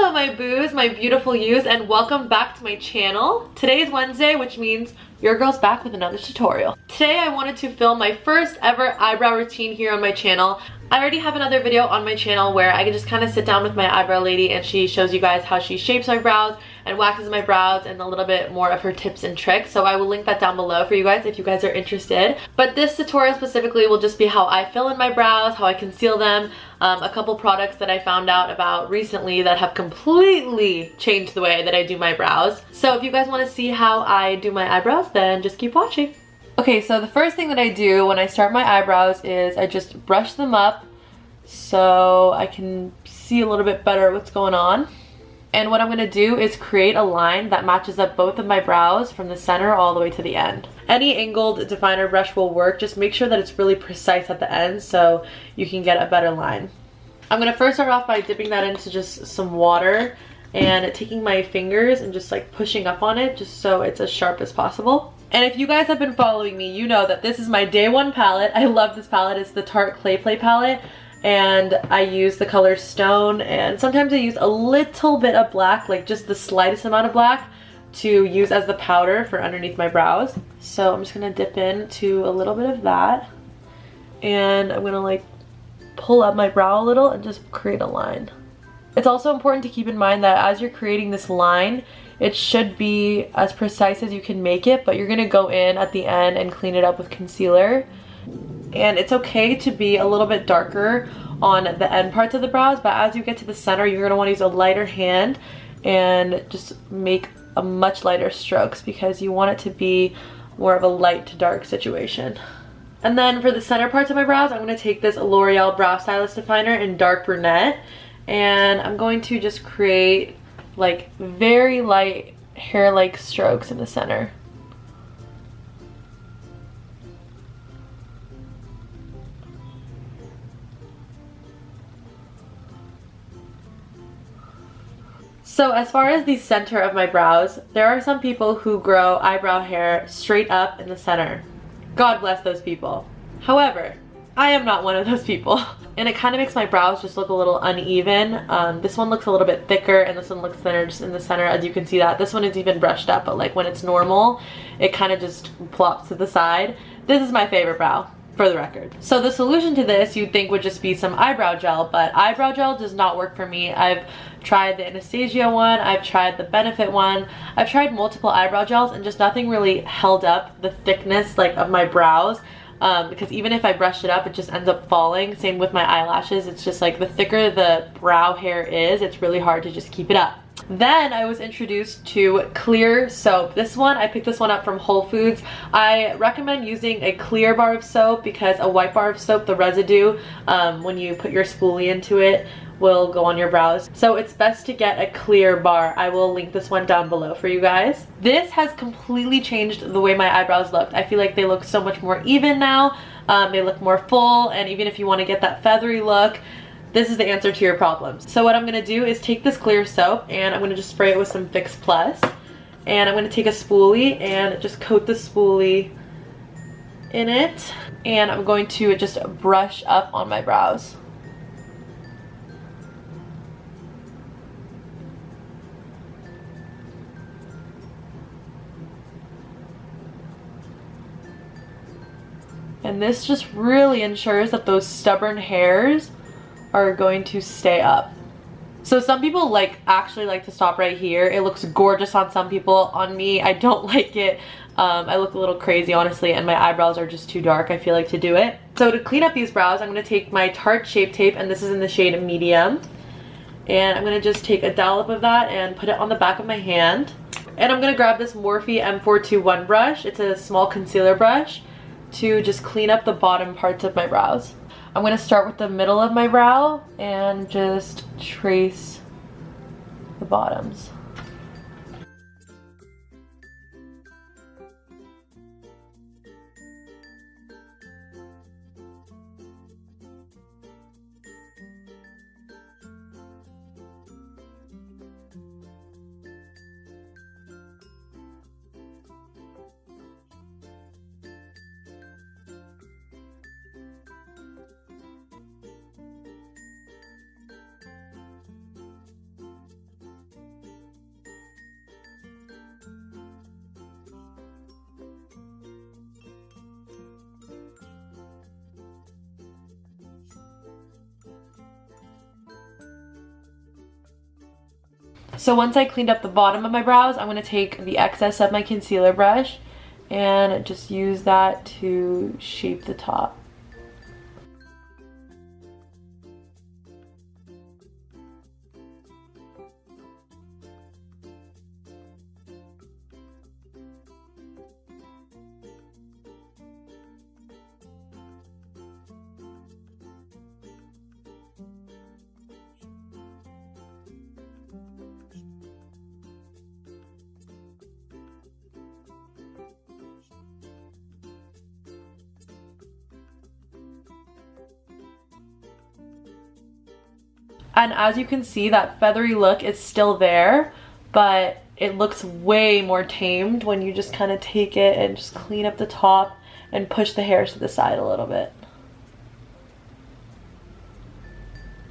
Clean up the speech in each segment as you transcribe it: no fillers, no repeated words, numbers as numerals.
Hello my boos, my beautiful yous, and welcome back to my channel. Today is Wednesday, which means your girl's back with another tutorial. Today I wanted to film my first ever eyebrow routine here on my channel. I already have another video on my channel where I can just kind of sit down with my eyebrow lady and she shows you guys how she shapes my brows and waxes my brows and a little bit more of her tips and tricks. So I will link that down below for you guys if you guys are interested. But this tutorial specifically will just be how I fill in my brows, how I conceal them, a couple products that I found out about recently that have completely changed the way that I do my brows. So if you guys want to see how I do my eyebrows, then just keep watching. Okay, so the first thing that I do when I start my eyebrows is I just brush them up so I can see a little bit better what's going on. And what I'm going to do is create a line that matches up both of my brows from the center all the way to the end. Any angled definer brush will work, just make sure that it's really precise at the end so you can get a better line. I'm going to first start off by dipping that into just some water and taking my fingers and just like pushing up on it just so it's as sharp as possible. And if you guys have been following me, you know that this is my day one palette. I love this palette. It's the Tarte Clay Play palette. And I use the color Stone, and sometimes I use a little bit of black, like just the slightest amount of black, to use as the powder for underneath my brows. So I'm just gonna dip into a little bit of that, and I'm gonna like pull up my brow a little and just create a line. It's also important to keep in mind that as you're creating this line, it should be as precise as you can make it, but you're gonna go in at the end and clean it up with concealer. And it's okay to be a little bit darker on the end parts of the brows, but as you get to the center, you're going to want to use a lighter hand and just make a much lighter strokes because you want it to be more of a light to dark situation. And then for the center parts of my brows, I'm going to take this Loreal Brow Stylist Definer in Dark Brunette, and I'm going to just create like very light hair-like strokes in the center. So as far as the center of my brows, there are some people who grow eyebrow hair straight up in the center. God bless those people. However, I am not one of those people. And it kind of makes my brows just look a little uneven. This one looks a little bit thicker and this one looks thinner just in the center, as you can see that. This one is even brushed up, but like when it's normal, it kind of just plops to the side. This is my favorite brow, for the record. So the solution to this you'd think would just be some eyebrow gel, but eyebrow gel does not work for me. I've tried the Anastasia one, I've tried the Benefit one, I've tried multiple eyebrow gels and just nothing really held up the thickness like of my brows, because even if I brush it up, it just ends up falling. Same with my eyelashes. It's just like the thicker the brow hair is, it's really hard to just keep it up. Then I was introduced to clear soap. This one, I picked this one up from Whole Foods. I recommend using a clear bar of soap because a white bar of soap, the residue, when you put your spoolie into it, will go on your brows. So it's best to get a clear bar. I will link this one down below for you guys. This has completely changed the way my eyebrows looked. I feel like they look so much more even now. They look more full, and even if you want to get that feathery look, this is the answer to your problems. So what I'm gonna do is take this clear soap and I'm gonna just spray it with some Fix Plus. And I'm gonna take a spoolie and just coat the spoolie in it. And I'm going to just brush up on my brows. And this just really ensures that those stubborn hairs are going to stay up. So some people actually like to stop right here. It looks gorgeous on some people. On me, I don't like it. I look a little crazy, honestly, and my eyebrows are just too dark, I feel like, to do it. So to clean up these brows, I'm going to take my Tarte Shape Tape, and this is in the shade Medium. And I'm going to just take a dollop of that and put it on the back of my hand. And I'm going to grab this Morphe M421 brush. It's a small concealer brush to just clean up the bottom parts of my brows. I'm going to start with the middle of my brow and just trace the bottoms. So once I cleaned up the bottom of my brows, I'm going to take the excess of my concealer brush and just use that to shape the top. And as you can see, that feathery look is still there, but it looks way more tamed when you just kind of take it and just clean up the top and push the hairs to the side a little bit.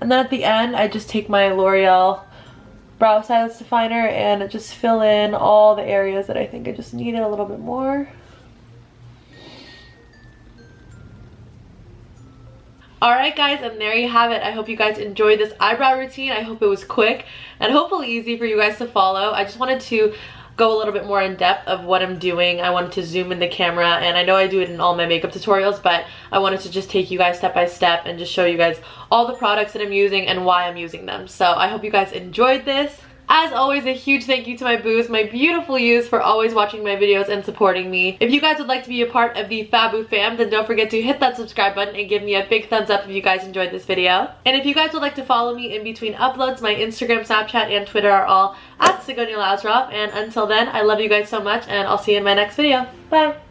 And then at the end, I just take my L'Oreal Brow Stylist Definer and just fill in all the areas that I think I just needed a little bit more. Alright guys, and there you have it. I hope you guys enjoyed this eyebrow routine. I hope it was quick and hopefully easy for you guys to follow. I just wanted to go a little bit more in depth of what I'm doing. I wanted to zoom in the camera, and I know I do it in all my makeup tutorials, but I wanted to just take you guys step by step and just show you guys all the products that I'm using and why I'm using them. So I hope you guys enjoyed this. As always, a huge thank you to my boos, my beautiful yous, for always watching my videos and supporting me. If you guys would like to be a part of the Fabu fam, then don't forget to hit that subscribe button and give me a big thumbs up if you guys enjoyed this video. And if you guys would like to follow me in between uploads, my Instagram, Snapchat, and Twitter are all at sagoniamlazarof. And until then, I love you guys so much, and I'll see you in my next video. Bye!